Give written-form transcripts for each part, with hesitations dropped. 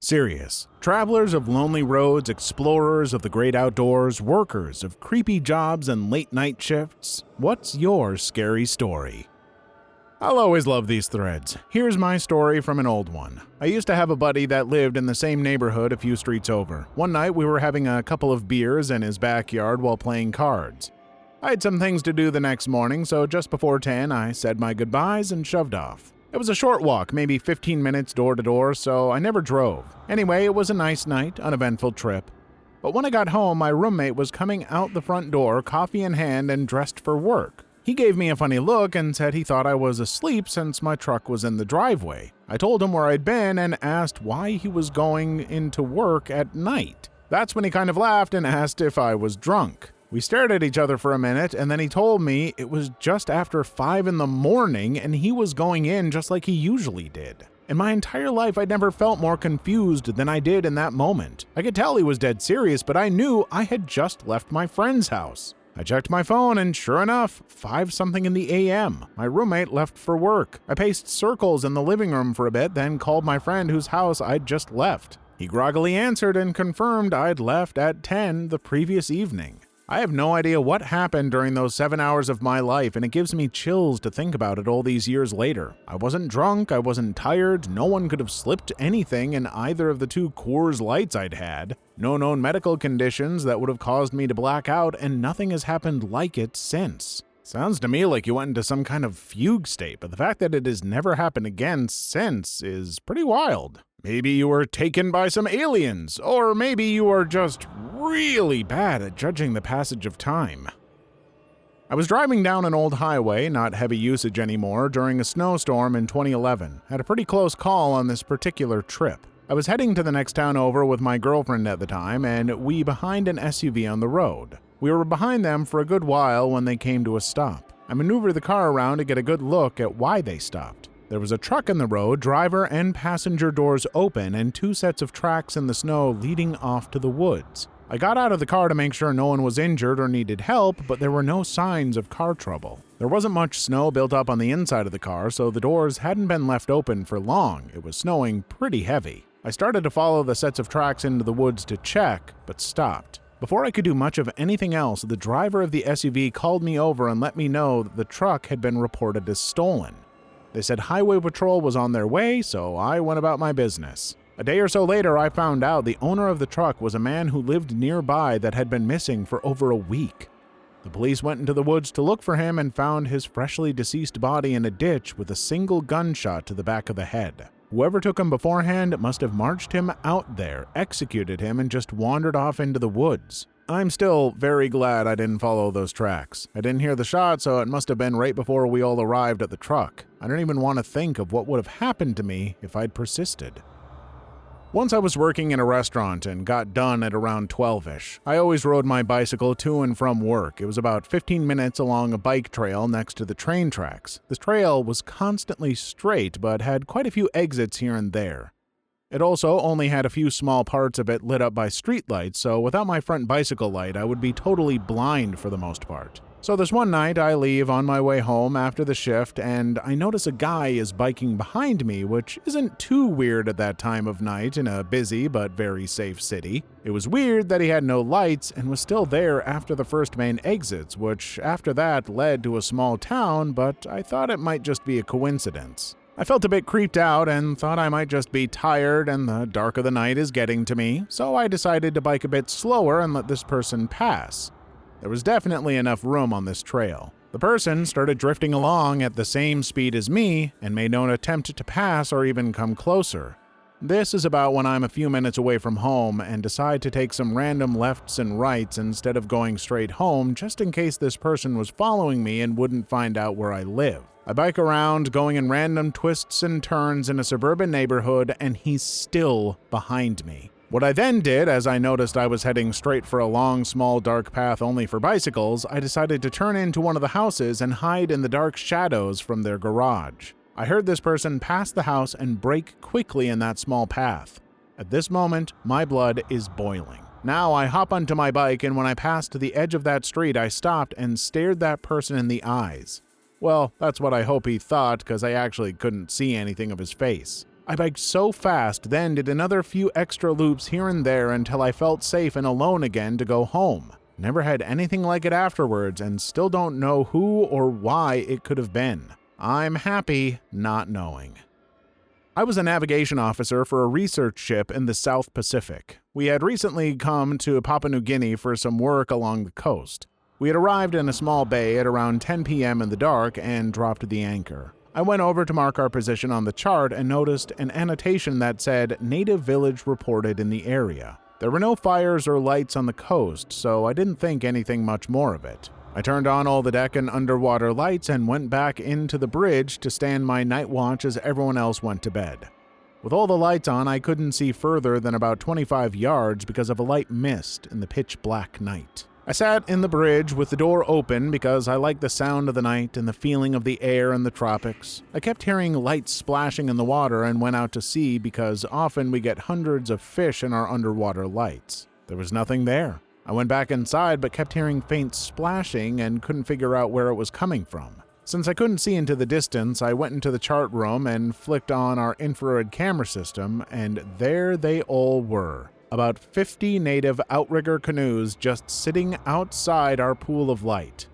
Scariest. Travelers of lonely roads, explorers of the great outdoors, workers of creepy jobs and late night shifts. What's your scary story? I'll always love these threads. Here's my story from an old one. I used to have a buddy that lived in the same neighborhood a few streets over. One night we were having a couple of beers in his backyard while playing cards. I had some things to do the next morning, so just before 10 I said my goodbyes and shoved off. It was a short walk, maybe 15 minutes door to door, so I never drove. Anyway, it was a nice night, uneventful trip. But when I got home, my roommate was coming out the front door, coffee in hand and dressed for work. He gave me a funny look and said he thought I was asleep since my truck was in the driveway. I told him where I'd been and asked why he was going into work at night. That's when he kind of laughed and asked if I was drunk. We stared at each other for a minute, and then he told me it was just after 5 in the morning and he was going in just like he usually did. In my entire life, I'd never felt more confused than I did in that moment. I could tell he was dead serious, but I knew I had just left my friend's house. I checked my phone, and sure enough, 5-something in the a.m. My roommate left for work. I paced circles in the living room for a bit, then called my friend whose house I'd just left. He groggily answered and confirmed I'd left at 10 the previous evening. I have no idea what happened during those 7 hours of my life, and it gives me chills to think about it all these years later. I wasn't drunk, I wasn't tired, no one could have slipped anything in either of the 2 Coors Lights I'd had. No known medical conditions that would have caused me to black out, and nothing has happened like it since. Sounds to me like you went into some kind of fugue state, but the fact that it has never happened again since is pretty wild. Maybe you were taken by some aliens, or maybe you are just really bad at judging the passage of time. I was driving down an old highway, not heavy usage anymore, during a snowstorm in 2011. Had a pretty close call on this particular trip. I was heading to the next town over with my girlfriend at the time, and we behind an SUV on the road. We were behind them for a good while when they came to a stop. I maneuvered the car around to get a good look at why they stopped. There was a truck in the road, driver and passenger doors open, and 2 sets of tracks in the snow leading off to the woods. I got out of the car to make sure no one was injured or needed help, but there were no signs of car trouble. There wasn't much snow built up on the inside of the car, so the doors hadn't been left open for long. It was snowing pretty heavy. I started to follow the sets of tracks into the woods to check, but stopped. Before I could do much of anything else, the driver of the SUV called me over and let me know that the truck had been reported as stolen. They said Highway Patrol was on their way, so I went about my business. A day or so later, I found out the owner of the truck was a man who lived nearby that had been missing for over a week. The police went into the woods to look for him and found his freshly deceased body in a ditch with a single gunshot to the back of the head. Whoever took him beforehand must have marched him out there, executed him, and just wandered off into the woods. I'm still very glad I didn't follow those tracks. I didn't hear the shot, so it must have been right before we all arrived at the truck. I don't even want to think of what would have happened to me if I'd persisted. Once I was working in a restaurant and got done at around 12-ish. I always rode my bicycle to and from work. It was about 15 minutes along a bike trail next to the train tracks. This trail was constantly straight, but had quite a few exits here and there. It also only had a few small parts of it lit up by streetlights, so without my front bicycle light, I would be totally blind for the most part. So this one night, I leave on my way home after the shift, and I notice a guy is biking behind me, which isn't too weird at that time of night in a busy but very safe city. It was weird that he had no lights and was still there after the first main exits, which after that led to a small town, but I thought it might just be a coincidence. I felt a bit creeped out and thought I might just be tired and the dark of the night is getting to me, so I decided to bike a bit slower and let this person pass. There was definitely enough room on this trail. The person started drifting along at the same speed as me and made no attempt to pass or even come closer. This is about when I'm a few minutes away from home and decide to take some random lefts and rights instead of going straight home just in case this person was following me and wouldn't find out where I live. I bike around, going in random twists and turns in a suburban neighborhood, and he's still behind me. What I then did, as I noticed I was heading straight for a long, small, dark path only for bicycles, I decided to turn into one of the houses and hide in the dark shadows from their garage. I heard this person pass the house and brake quickly in that small path. At this moment, my blood is boiling. Now I hop onto my bike, and when I passed the edge of that street, I stopped and stared that person in the eyes. Well, that's what I hope he thought, because I actually couldn't see anything of his face. I biked so fast, then did another few extra loops here and there until I felt safe and alone again to go home. Never had anything like it afterwards and still don't know who or why it could have been. I'm happy not knowing. I was a navigation officer for a research ship in the South Pacific. We had recently come to Papua New Guinea for some work along the coast. We had arrived in a small bay at around 10 p.m. in the dark and dropped the anchor. I went over to mark our position on the chart and noticed an annotation that said native village reported in the area. There were no fires or lights on the coast, so I didn't think anything much more of it. I turned on all the deck and underwater lights and went back into the bridge to stand my night watch as everyone else went to bed. With all the lights on, I couldn't see further than about 25 yards because of a light mist in the pitch black night. I sat in the bridge with the door open because I liked the sound of the night and the feeling of the air in the tropics. I kept hearing lights splashing in the water and went out to sea because often we get hundreds of fish in our underwater lights. There was nothing there. I went back inside but kept hearing faint splashing and couldn't figure out where it was coming from. Since I couldn't see into the distance, I went into the chart room and flicked on our infrared camera system, and there they all were. About 50 native outrigger canoes just sitting outside our pool of light.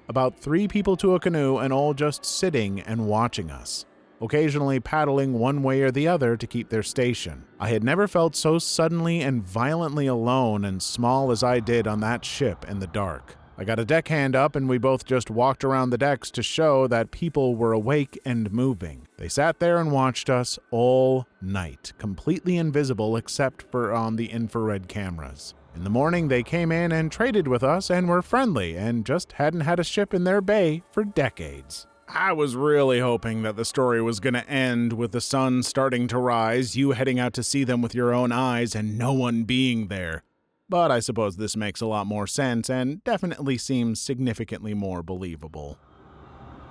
About 3 people to a canoe and all just sitting and watching us, occasionally paddling one way or the other to keep their station. I had never felt so suddenly and violently alone and small as I did on that ship in the dark. I got a deckhand up and we both just walked around the decks to show that people were awake and moving. They sat there and watched us all night, completely invisible except for on the infrared cameras. In the morning they came in and traded with us and were friendly and just hadn't had a ship in their bay for decades. I was really hoping that the story was going to end with the sun starting to rise, you heading out to see them with your own eyes, and no one being there. But I suppose this makes a lot more sense and definitely seems significantly more believable.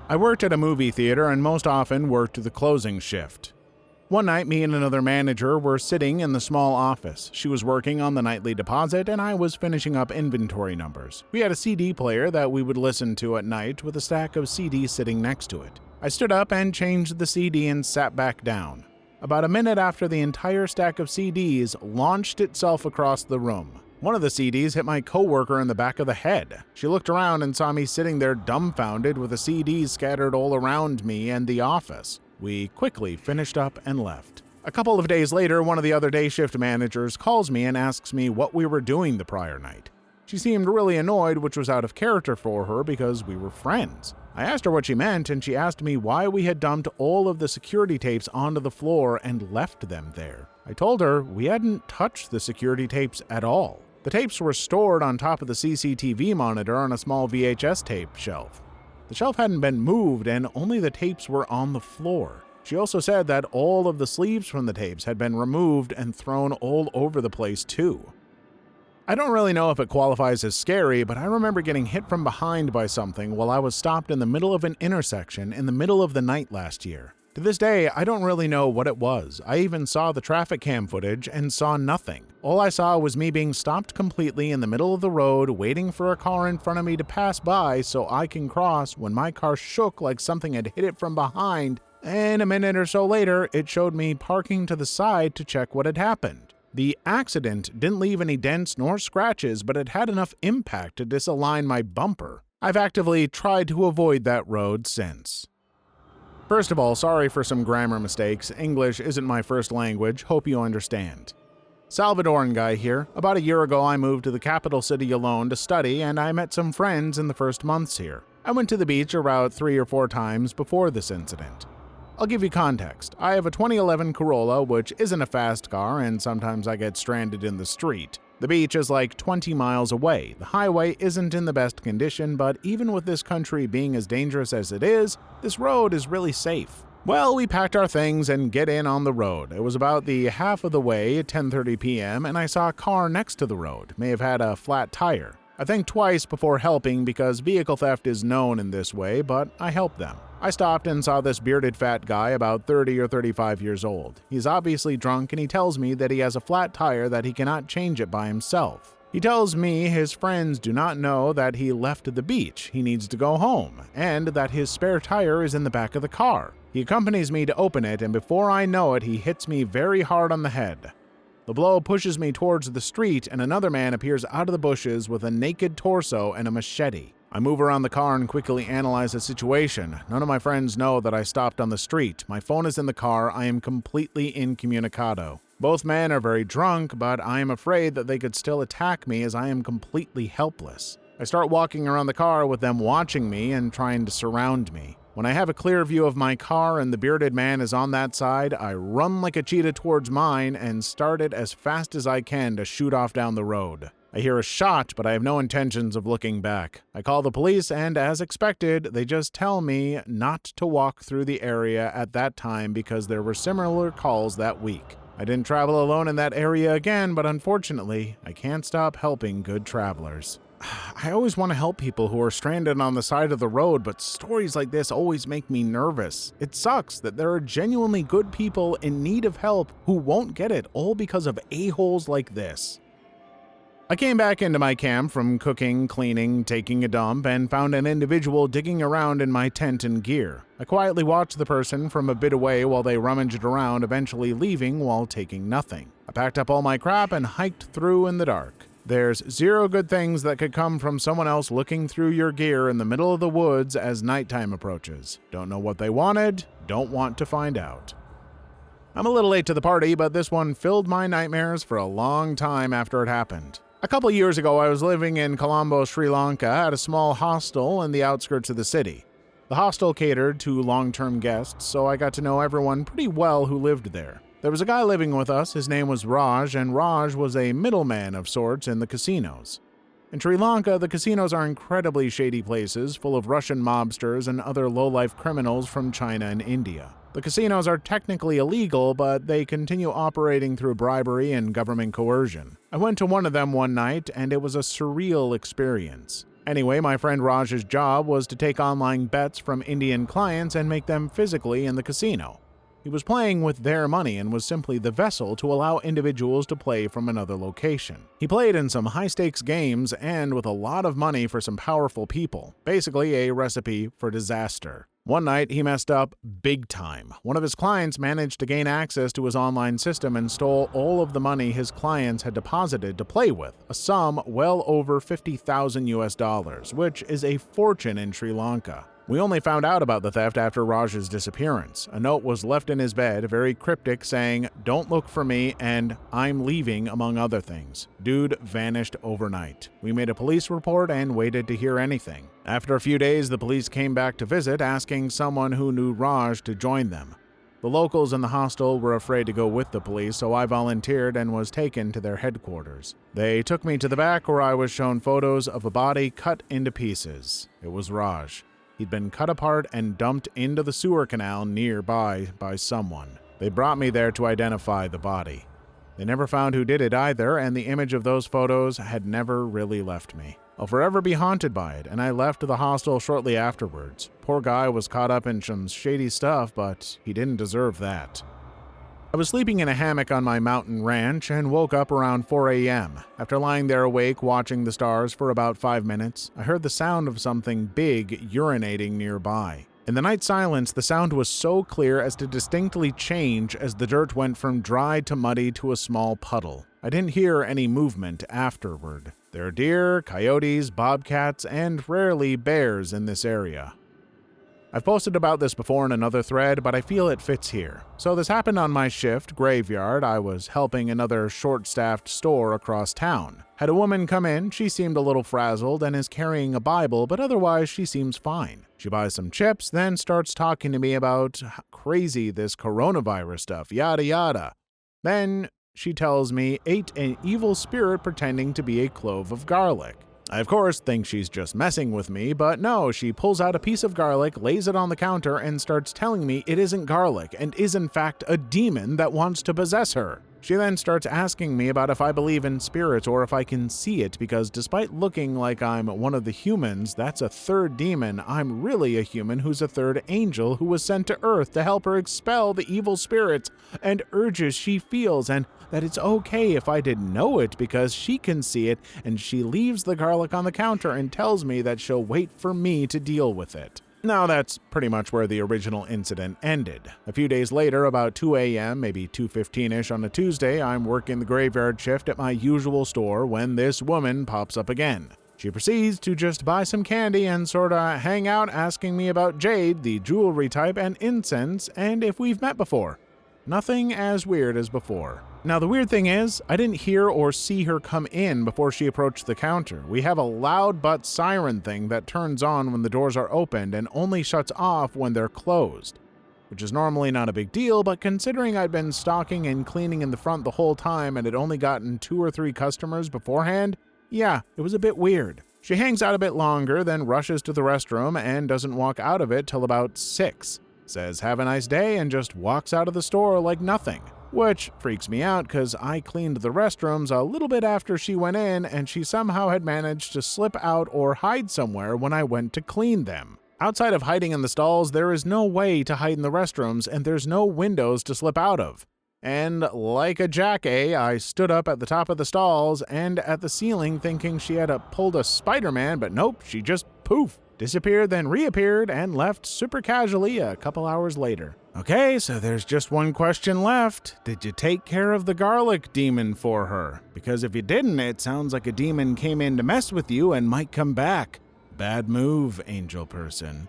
I worked at a movie theater and most often worked the closing shift. One night, me and another manager were sitting in the small office. She was working on the nightly deposit and I was finishing up inventory numbers. We had a CD player that we would listen to at night with a stack of CDs sitting next to it. I stood up and changed the CD and sat back down. About a minute after, the entire stack of CDs launched itself across the room. One of the CDs hit my coworker in the back of the head. She looked around and saw me sitting there dumbfounded with the CDs scattered all around me and the office. We quickly finished up and left. A couple of days later, one of the other day shift managers calls me and asks me what we were doing the prior night. She seemed really annoyed, which was out of character for her because we were friends. I asked her what she meant, and she asked me why we had dumped all of the security tapes onto the floor and left them there. I told her we hadn't touched the security tapes at all. The tapes were stored on top of the CCTV monitor on a small VHS tape shelf. The shelf hadn't been moved, and only the tapes were on the floor. She also said that all of the sleeves from the tapes had been removed and thrown all over the place too. I don't really know if it qualifies as scary, but I remember getting hit from behind by something while I was stopped in the middle of an intersection in the middle of the night last year. To this day, I don't really know what it was. I even saw the traffic cam footage and saw nothing. All I saw was me being stopped completely in the middle of the road, waiting for a car in front of me to pass by so I can cross when my car shook like something had hit it from behind, and a minute or so later, it showed me parking to the side to check what had happened. The accident didn't leave any dents nor scratches, but it had enough impact to disalign my bumper. I've actively tried to avoid that road since. First of all, sorry for some grammar mistakes. English isn't my first language. Hope you understand. Salvadoran guy here. About a year ago, I moved to the capital city alone to study, and I met some friends in the first months here. I went to the beach about 3 or 4 times before this incident. I'll give you context. I have a 2011 Corolla, which isn't a fast car, and sometimes I get stranded in the street. The beach is like 20 miles away. The highway isn't in the best condition, but even with this country being as dangerous as it is, this road is really safe. Well, we packed our things and get in on the road. It was about the half of the way at 10:30 p.m., and I saw a car next to the road. May have had a flat tire. I think twice before helping because vehicle theft is known in this way, but I helped them. I stopped and saw this bearded fat guy about 30 or 35 years old. He's obviously drunk and he tells me that he has a flat tire that he cannot change it by himself. He tells me his friends do not know that he left the beach, he needs to go home, and that his spare tire is in the back of the car. He accompanies me to open it, and before I know it, he hits me very hard on the head. The blow pushes me towards the street, and another man appears out of the bushes with a naked torso and a machete. I move around the car and quickly analyze the situation. None of my friends know that I stopped on the street. My phone is in the car. I am completely incommunicado. Both men are very drunk, but I am afraid that they could still attack me as I am completely helpless. I start walking around the car with them watching me and trying to surround me. When I have a clear view of my car and the bearded man is on that side, I run like a cheetah towards mine and start it as fast as I can to shoot off down the road. I hear a shot, but I have no intentions of looking back. I call the police, and as expected, they just tell me not to walk through the area at that time because there were similar calls that week. I didn't travel alone in that area again, but unfortunately, I can't stop helping good travelers. I always want to help people who are stranded on the side of the road, but stories like this always make me nervous. It sucks that there are genuinely good people in need of help who won't get it, all because of a-holes like this. I came back into my camp from cooking, cleaning, taking a dump, and found an individual digging around in my tent and gear. I quietly watched the person from a bit away while they rummaged around, eventually leaving while taking nothing. I packed up all my crap and hiked through in the dark. There's zero good things that could come from someone else looking through your gear in the middle of the woods as nighttime approaches. Don't know what they wanted, don't want to find out. I'm a little late to the party, but this one filled my nightmares for a long time after it happened. A couple years ago, I was living in Colombo, Sri Lanka, at a small hostel in the outskirts of the city. The hostel catered to long-term guests, so I got to know everyone pretty well who lived there. There was a guy living with us, his name was Raj, and Raj was a middleman of sorts in the casinos. In Sri Lanka, the casinos are incredibly shady places, full of Russian mobsters and other low-life criminals from China and India. The casinos are technically illegal, but they continue operating through bribery and government coercion. I went to one of them one night, and it was a surreal experience. Anyway, my friend Raj's job was to take online bets from Indian clients and make them physically in the casino. He was playing with their money and was simply the vessel to allow individuals to play from another location. He played in some high-stakes games and with a lot of money for some powerful people, basically a recipe for disaster. One night, he messed up big time. One of his clients managed to gain access to his online system and stole all of the money his clients had deposited to play with, a sum well over $50,000, which is a fortune in Sri Lanka. We only found out about the theft after Raj's disappearance. A note was left in his bed, very cryptic, saying, "Don't look for me," and "I'm leaving," among other things. Dude vanished overnight. We made a police report and waited to hear anything. After a few days, the police came back to visit, asking someone who knew Raj to join them. The locals in the hostel were afraid to go with the police, so I volunteered and was taken to their headquarters. They took me to the back where I was shown photos of a body cut into pieces. It was Raj. He'd been cut apart and dumped into the sewer canal nearby by someone. They brought me there to identify the body. They never found who did it either, and the image of those photos had never really left me. I'll forever be haunted by it, and I left the hostel shortly afterwards. Poor guy was caught up in some shady stuff, but he didn't deserve that. I was sleeping in a hammock on my mountain ranch and woke up around 4 a.m. After lying there awake watching the stars for about 5 minutes, I heard the sound of something big urinating nearby. In the night silence, the sound was so clear as to distinctly change as the dirt went from dry to muddy to a small puddle. I didn't hear any movement afterward. There are deer, coyotes, bobcats, and rarely bears in this area. I've posted about this before in another thread, but I feel it fits here. So this happened on my shift, graveyard. I was helping another short-staffed store across town. Had a woman come in, she seemed a little frazzled and is carrying a Bible, but otherwise she seems fine. She buys some chips, then starts talking to me about how crazy this coronavirus stuff, yada yada. Then she tells me ate an evil spirit pretending to be a clove of garlic. I, of course, think she's just messing with me, but no, she pulls out a piece of garlic, lays it on the counter, and starts telling me it isn't garlic and is in fact a demon that wants to possess her. She then starts asking me about if I believe in spirits or if I can see it, because despite looking like I'm one of the humans, that's a third demon. I'm really a human who's a third angel who was sent to Earth to help her expel the evil spirits and urges she feels, and that it's okay if I didn't know it because she can see it, and she leaves the garlic on the counter and tells me that she'll wait for me to deal with it. Now that's pretty much where the original incident ended. A few days later, about 2 a.m., maybe 2:15ish on a Tuesday, I'm working the graveyard shift at my usual store when this woman pops up again. She proceeds to just buy some candy and sorta hang out, asking me about jade, the jewelry type, and incense, and if we've met before. Nothing as weird as before. Now the weird thing is, I didn't hear or see her come in before she approached the counter. We have a loud but siren thing that turns on when the doors are opened and only shuts off when they're closed. Which is normally not a big deal, but considering I'd been stocking and cleaning in the front the whole time and had only gotten 2 or 3 customers beforehand, yeah, it was a bit weird. She hangs out a bit longer, then rushes to the restroom and doesn't walk out of it till about 6. Says have a nice day and just walks out of the store like nothing. Which freaks me out because I cleaned the restrooms a little bit after she went in and she somehow had managed to slip out or hide somewhere when I went to clean them. Outside of hiding in the stalls, there is no way to hide in the restrooms and there's no windows to slip out of. And like a jackass, I stood up at the top of the stalls and at the ceiling thinking she had pulled a SpiderMan, but nope, she just poof, disappeared then reappeared and left super casually a couple hours later. Okay, so there's just one question left. Did you take care of the garlic demon for her? Because if you didn't, it sounds like a demon came in to mess with you and might come back. Bad move, angel person.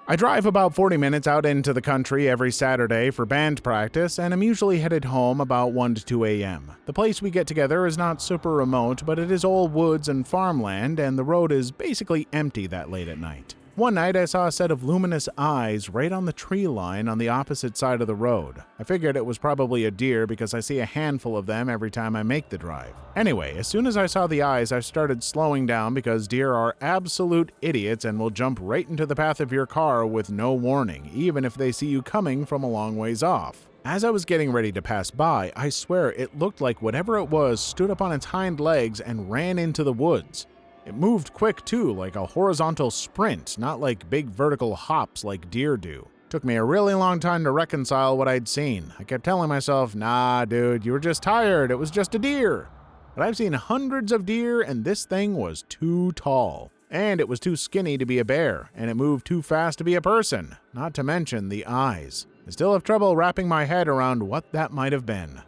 I drive about 40 minutes out into the country every Saturday for band practice, and I'm usually headed home about 1 to 2 a.m. The place we get together is not super remote, but it is all woods and farmland, and the road is basically empty that late at night. One night I saw a set of luminous eyes right on the tree line on the opposite side of the road. I figured it was probably a deer because I see a handful of them every time I make the drive. Anyway, as soon as I saw the eyes, I started slowing down because deer are absolute idiots and will jump right into the path of your car with no warning, even if they see you coming from a long ways off. As I was getting ready to pass by, I swear it looked like whatever it was stood up on its hind legs and ran into the woods. It moved quick too, like a horizontal sprint, not like big vertical hops like deer do. Took me a really long time to reconcile what I'd seen. I kept telling myself, nah dude, you were just tired, it was just a deer. But I've seen hundreds of deer and this thing was too tall. And it was too skinny to be a bear, and it moved too fast to be a person, not to mention the eyes. I still have trouble wrapping my head around what that might have been.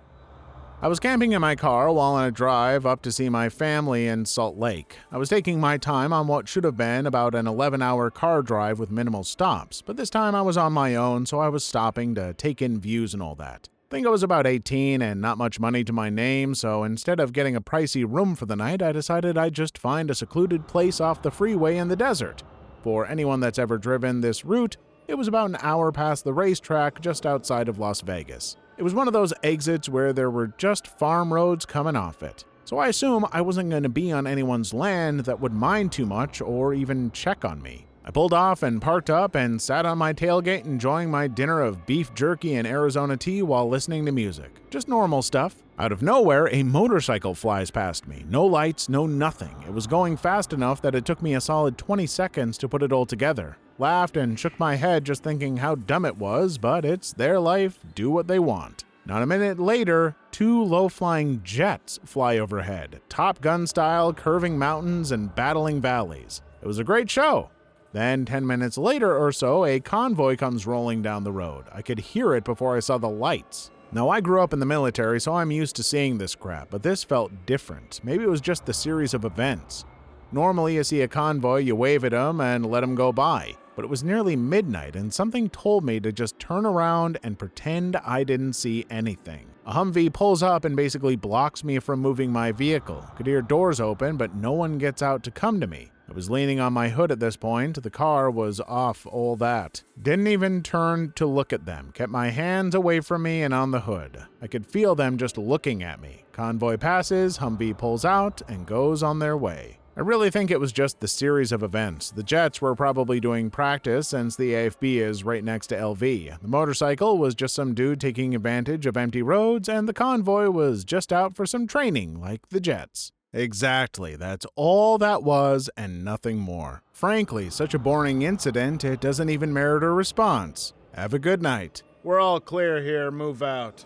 I was camping in my car while on a drive up to see my family in Salt Lake. I was taking my time on what should have been about an 11-hour car drive with minimal stops, but this time I was on my own, so I was stopping to take in views and all that. I think I was about 18 and not much money to my name, so instead of getting a pricey room for the night, I decided I'd just find a secluded place off the freeway in the desert. For anyone that's ever driven this route, it was about an hour past the racetrack just outside of Las Vegas. It was one of those exits where there were just farm roads coming off it. So I assume I wasn't going to be on anyone's land that would mind too much or even check on me. I pulled off and parked up and sat on my tailgate enjoying my dinner of beef jerky and Arizona tea while listening to music. Just normal stuff. Out of nowhere, a motorcycle flies past me. No lights, no nothing. It was going fast enough that it took me a solid 20 seconds to put it all together. Laughed and shook my head just thinking how dumb it was, but it's their life, do what they want. Not a minute later, 2 low-flying jets fly overhead, Top Gun style, curving mountains and battling valleys. It was a great show. Then 10 minutes later or so, a convoy comes rolling down the road. I could hear it before I saw the lights. Now, I grew up in the military, so I'm used to seeing this crap, but this felt different. Maybe it was just the series of events. Normally, you see a convoy, you wave at them and let them go by. But it was nearly midnight, and something told me to just turn around and pretend I didn't see anything. A Humvee pulls up and basically blocks me from moving my vehicle. Could hear doors open, but no one gets out to come to me. I was leaning on my hood at this point. The car was off all that. Didn't even turn to look at them. Kept my hands away from me and on the hood. I could feel them just looking at me. Convoy passes, Humvee pulls out, and goes on their way. I really think it was just the series of events. The jets were probably doing practice since the AFB is right next to LV. The motorcycle was just some dude taking advantage of empty roads, and the convoy was just out for some training like the jets. Exactly, that's all that was and nothing more. Frankly, such a boring incident, it doesn't even merit a response. Have a good night. We're all clear here, move out.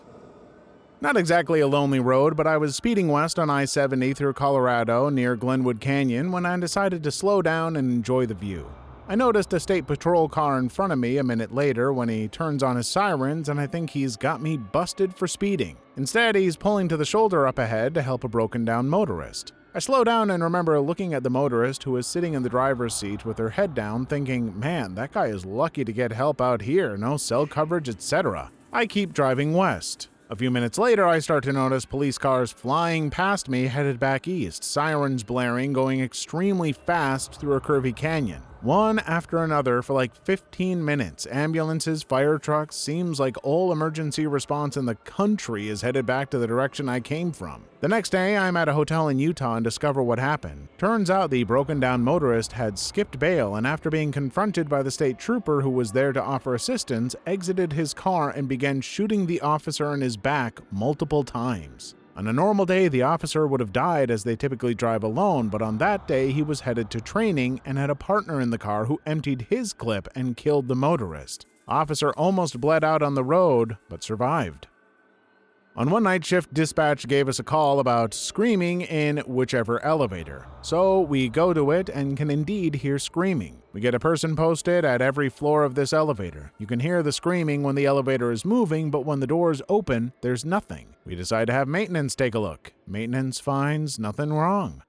Not exactly a lonely road, but I was speeding west on I-70 through Colorado near Glenwood Canyon when I decided to slow down and enjoy the view. I noticed a state patrol car in front of me a minute later when he turns on his sirens, and I think he's got me busted for speeding. Instead, he's pulling to the shoulder up ahead to help a broken-down motorist. I slow down and remember looking at the motorist who was sitting in the driver's seat with her head down, thinking, man, that guy is lucky to get help out here, no cell coverage, etc. I keep driving west. A few minutes later, I start to notice police cars flying past me headed back east, sirens blaring, going extremely fast through a curvy canyon. One after another for like 15 minutes. Ambulances, fire trucks, seems like all emergency response in the country is headed back to the direction I came from. The next day, I'm at a hotel in Utah and discover what happened. Turns out the broken down motorist had skipped bail and after being confronted by the state trooper who was there to offer assistance, exited his car and began shooting the officer in his back multiple times. On a normal day, the officer would have died as they typically drive alone, but on that day he was headed to training and had a partner in the car who emptied his clip and killed the motorist. Officer almost bled out on the road, but survived. On one night shift, dispatch gave us a call about screaming in whichever elevator. So we go to it and can indeed hear screaming. We get a person posted at every floor of this elevator. You can hear the screaming when the elevator is moving, but when the doors open, there's nothing. We decide to have maintenance take a look. Maintenance finds nothing wrong.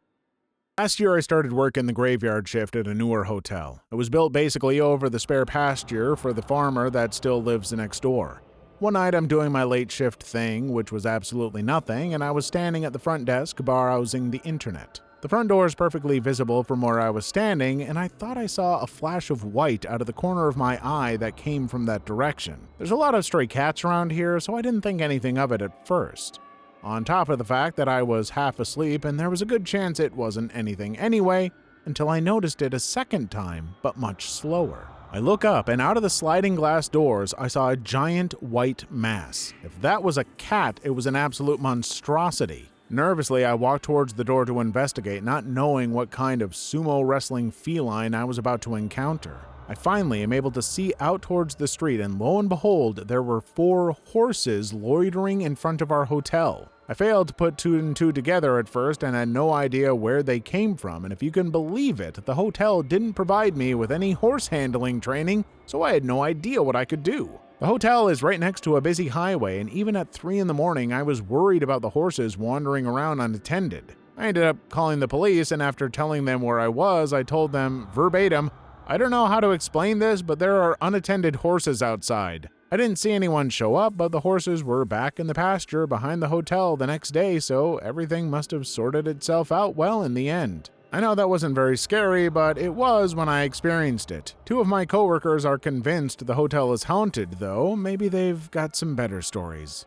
Last year, I started work in the graveyard shift at a newer hotel. It was built basically over the spare pasture for the farmer that still lives next door. One night I'm doing my late shift thing, which was absolutely nothing, and I was standing at the front desk browsing the internet. The front door is perfectly visible from where I was standing, and I thought I saw a flash of white out of the corner of my eye that came from that direction. There's a lot of stray cats around here, so I didn't think anything of it at first. On top of the fact that I was half asleep and there was a good chance it wasn't anything anyway, until I noticed it a second time, but much slower. I look up, and out of the sliding glass doors, I saw a giant white mass. If that was a cat, it was an absolute monstrosity. Nervously, I walked towards the door to investigate, not knowing what kind of sumo wrestling feline I was about to encounter. I finally am able to see out towards the street, and lo and behold, there were 4 horses loitering in front of our hotel. I failed to put 2 and 2 together at first and had no idea where they came from, and if you can believe it, the hotel didn't provide me with any horse handling training, so I had no idea what I could do. The hotel is right next to a busy highway, and even at 3 in the morning, I was worried about the horses wandering around unattended. I ended up calling the police, and after telling them where I was, I told them verbatim, "I don't know how to explain this, but there are unattended horses outside." I didn't see anyone show up, but the horses were back in the pasture behind the hotel the next day, so everything must have sorted itself out well in the end. I know that wasn't very scary, but it was when I experienced it. 2 of my coworkers are convinced the hotel is haunted, though maybe they've got some better stories.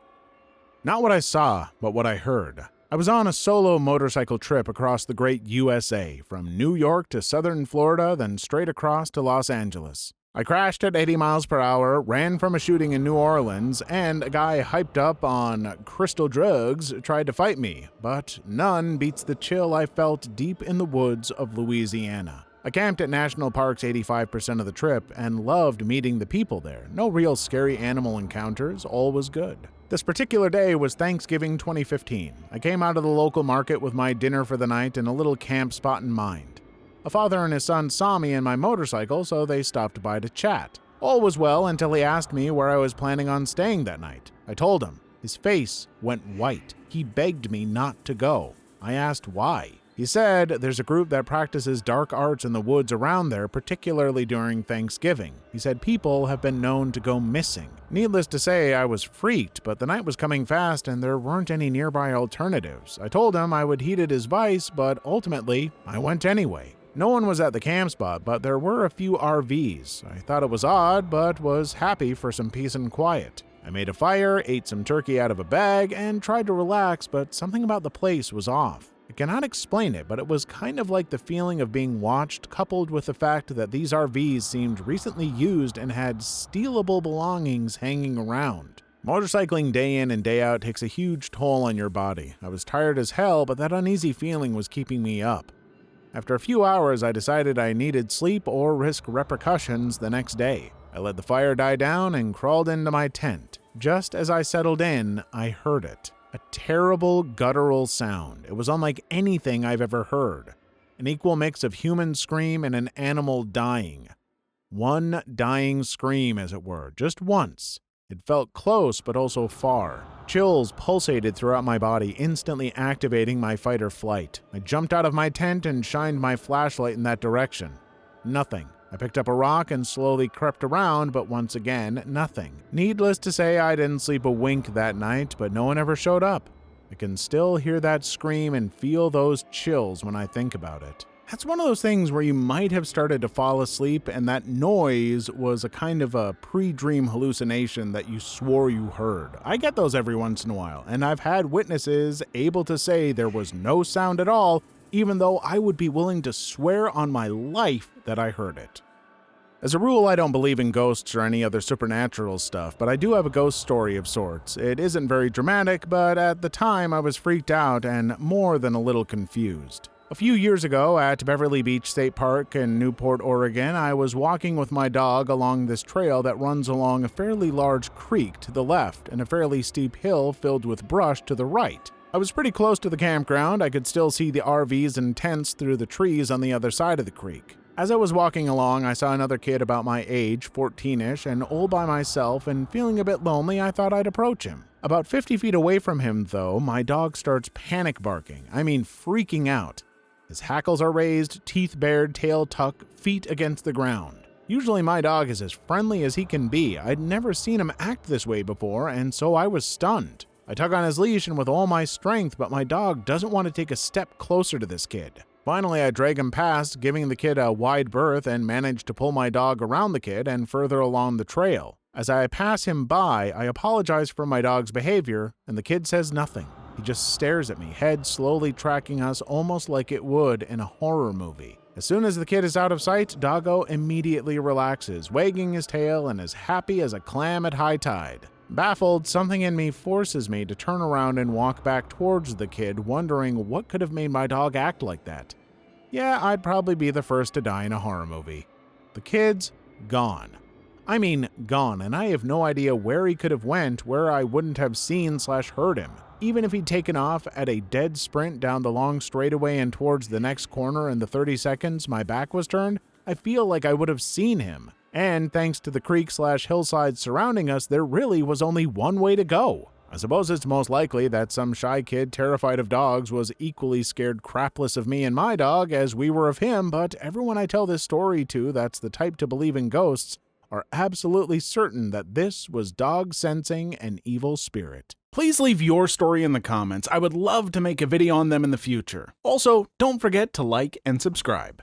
Not what I saw, but what I heard. I was on a solo motorcycle trip across the great USA, from New York to southern Florida, then straight across to Los Angeles. I crashed at 80 miles per hour, ran from a shooting in New Orleans, and a guy hyped up on crystal drugs tried to fight me, but none beats the chill I felt deep in the woods of Louisiana. I camped at national parks 85% of the trip and loved meeting the people there. No real scary animal encounters, all was good. This particular day was Thanksgiving 2015. I came out of the local market with my dinner for the night and a little camp spot in mind. A father and his son saw me and my motorcycle, so they stopped by to chat. All was well until he asked me where I was planning on staying that night. I told him. His face went white. He begged me not to go. I asked why. He said there's a group that practices dark arts in the woods around there, particularly during Thanksgiving. He said people have been known to go missing. Needless to say, I was freaked, but the night was coming fast and there weren't any nearby alternatives. I told him I would heed his advice, but ultimately, I went anyway. No one was at the camp spot, but there were a few RVs. I thought it was odd, but was happy for some peace and quiet. I made a fire, ate some turkey out of a bag, and tried to relax, but something about the place was off. I cannot explain it, but it was kind of like the feeling of being watched, coupled with the fact that these RVs seemed recently used and had stealable belongings hanging around. Motorcycling day in and day out takes a huge toll on your body. I was tired as hell, but that uneasy feeling was keeping me up. After a few hours, I decided I needed sleep or risk repercussions the next day. I let the fire die down and crawled into my tent. Just as I settled in, I heard it. A terrible guttural sound. It was unlike anything I've ever heard. An equal mix of human scream and an animal dying. One dying scream, as it were, just once. It felt close, but also far. Chills pulsated throughout my body, instantly activating my fight or flight. I jumped out of my tent and shined my flashlight in that direction. Nothing. I picked up a rock and slowly crept around, but once again, nothing. Needless to say, I didn't sleep a wink that night, but no one ever showed up. I can still hear that scream and feel those chills when I think about it. That's one of those things where you might have started to fall asleep and that noise was a kind of a pre-dream hallucination that you swore you heard. I get those every once in a while, and I've had witnesses able to say there was no sound at all, even though I would be willing to swear on my life that I heard it. As a rule, I don't believe in ghosts or any other supernatural stuff, but I do have a ghost story of sorts. It isn't very dramatic, but at the time I was freaked out and more than a little confused. A few years ago at Beverly Beach State Park in Newport, Oregon, I was walking with my dog along this trail that runs along a fairly large creek to the left and a fairly steep hill filled with brush to the right. I was pretty close to the campground. I could still see the RVs and tents through the trees on the other side of the creek. As I was walking along, I saw another kid about my age, 14-ish, and all by myself, and feeling a bit lonely, I thought I'd approach him. About 50 feet away from him, though, my dog starts panic barking. I mean, freaking out. His hackles are raised, teeth bared, tail tucked, feet against the ground. Usually my dog is as friendly as he can be. I'd never seen him act this way before, and so I was stunned. I tug on his leash and with all my strength, but my dog doesn't want to take a step closer to this kid. Finally, I drag him past, giving the kid a wide berth, and manage to pull my dog around the kid and further along the trail. As I pass him by, I apologize for my dog's behavior, and the kid says nothing. He just stares at me, head slowly tracking us almost like it would in a horror movie. As soon as the kid is out of sight, Doggo immediately relaxes, wagging his tail and as happy as a clam at high tide. Baffled, something in me forces me to turn around and walk back towards the kid, wondering what could have made my dog act like that. Yeah, I'd probably be the first to die in a horror movie. The kid's gone. I mean, gone, and I have no idea where he could have went where I wouldn't have seen/heard him. Even if he'd taken off at a dead sprint down the long straightaway and towards the next corner in the 30 seconds my back was turned, I feel like I would have seen him. And thanks to the creek/hillside surrounding us, there really was only one way to go. I suppose it's most likely that some shy kid terrified of dogs was equally scared crapless of me and my dog as we were of him, but everyone I tell this story to that's the type to believe in ghosts are absolutely certain that this was dog sensing an evil spirit. Please leave your story in the comments. I would love to make a video on them in the future. Also, don't forget to like and subscribe.